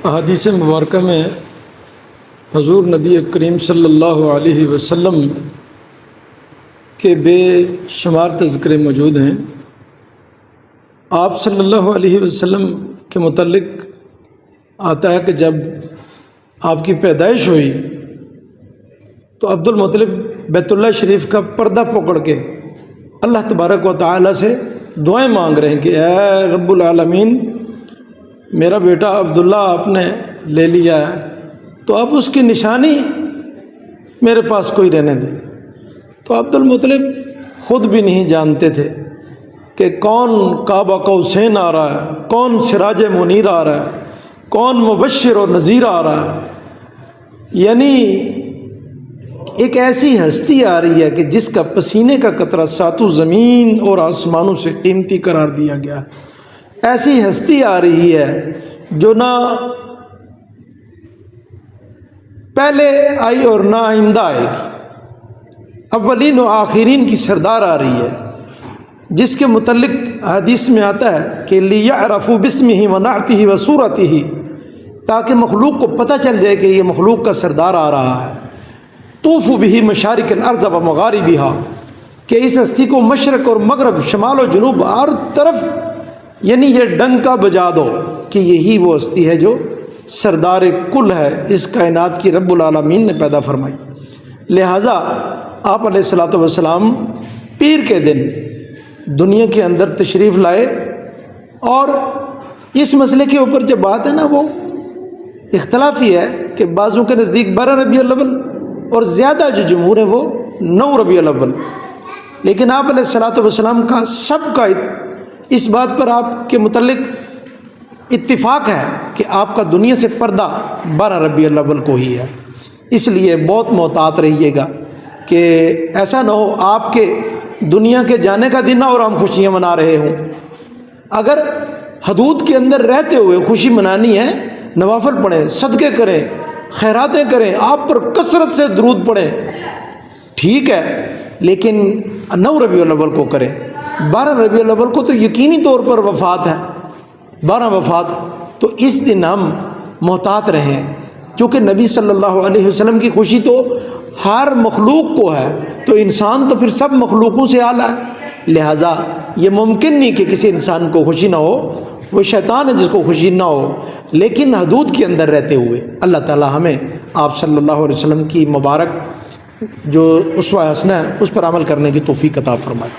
احادیث مبارکہ میں حضور نبی کریم صلی اللہ علیہ وسلم کے بے شمار تذکرے موجود ہیں۔ آپ صلی اللہ علیہ وسلم کے متعلق آتا ہے کہ جب آپ کی پیدائش ہوئی تو عبد المطلب بیت اللہ شریف کا پردہ پکڑ کے اللہ تبارک و تعالی سے دعائیں مانگ رہے ہیں کہ اے رب العالمین، میرا بیٹا عبداللہ آپ نے لے لیا ہے تو اب اس کی نشانی میرے پاس کوئی رہنے دے۔ تو عبد المطلب خود بھی نہیں جانتے تھے کہ کون کعبہ قوسین آ رہا ہے، کون سراج منیر آ رہا ہے، کون مبشر و نذیر آ رہا ہے۔ یعنی ایک ایسی ہستی آ رہی ہے کہ جس کا پسینے کا قطرہ ساتوں زمین اور آسمانوں سے قیمتی قرار دیا گیا۔ ایسی ہستی آ رہی ہے جو نہ پہلے آئی اور نہ آئندہ آئے گی، اولین و آخرین کی سردار آ رہی ہے، جس کے متعلق حدیث میں آتا ہے کہ لِيَعْرَفُوا بِاسْمِهِ وَنَعْتِهِ وَصُورَتِهِ، تاکہ مخلوق کو پتہ چل جائے کہ یہ مخلوق کا سردار آ رہا ہے۔ طُوفُوا بِهِ مَشَارِقَ الْأَرْضِ وَمَغَارِبِهَا، کہ اس ہستی کو مشرق اور مغرب، شمال و جنوب ہر طرف یعنی یہ ڈنکا بجا دو کہ یہی وہ ہستی ہے جو سردار کل ہے، اس کائنات کی رب العالمین نے پیدا فرمائی۔ لہٰذا آپ علیہ الصلوۃ والسلام پیر کے دن دنیا کے اندر تشریف لائے، اور اس مسئلے کے اوپر جو بات ہے نا وہ اختلافی ہے کہ بعضوں کے نزدیک 12 ربیع الاول اور زیادہ جو جمہور ہے وہ 9 ربیع الاول، لیکن آپ علیہ الصلوۃ والسلام کا سب کا اس بات پر آپ کے متعلق اتفاق ہے کہ آپ کا دنیا سے پردہ 12 ربیع الاول کو ہی ہے۔ اس لیے بہت محتاط رہیے گا کہ ایسا نہ ہو آپ کے دنیا کے جانے کا دن اور ہم خوشیاں منا رہے ہوں۔ اگر حدود کے اندر رہتے ہوئے خوشی منانی ہے، نوافل پڑھیں، صدقے کریں، خیراتیں کریں، آپ پر کثرت سے درود پڑھیں، ٹھیک ہے، لیکن 9 ربیع الاول کو کریں۔ 12 ربیع الاول کو تو یقینی طور پر وفات ہے، 12 وفات، تو اس دن ہم محتاط رہیں، کیونکہ نبی صلی اللہ علیہ وسلم کی خوشی تو ہر مخلوق کو ہے، تو انسان تو پھر سب مخلوقوں سے اعلیٰ ہے۔ لہٰذا یہ ممکن نہیں کہ کسی انسان کو خوشی نہ ہو، وہ شیطان ہے جس کو خوشی نہ ہو، لیکن حدود کے اندر رہتے ہوئے اللہ تعالی ہمیں آپ صلی اللہ علیہ وسلم کی مبارک جو اسوہ حسنہ ہے اس پر عمل کرنے کی توفیق عطا فرمائے۔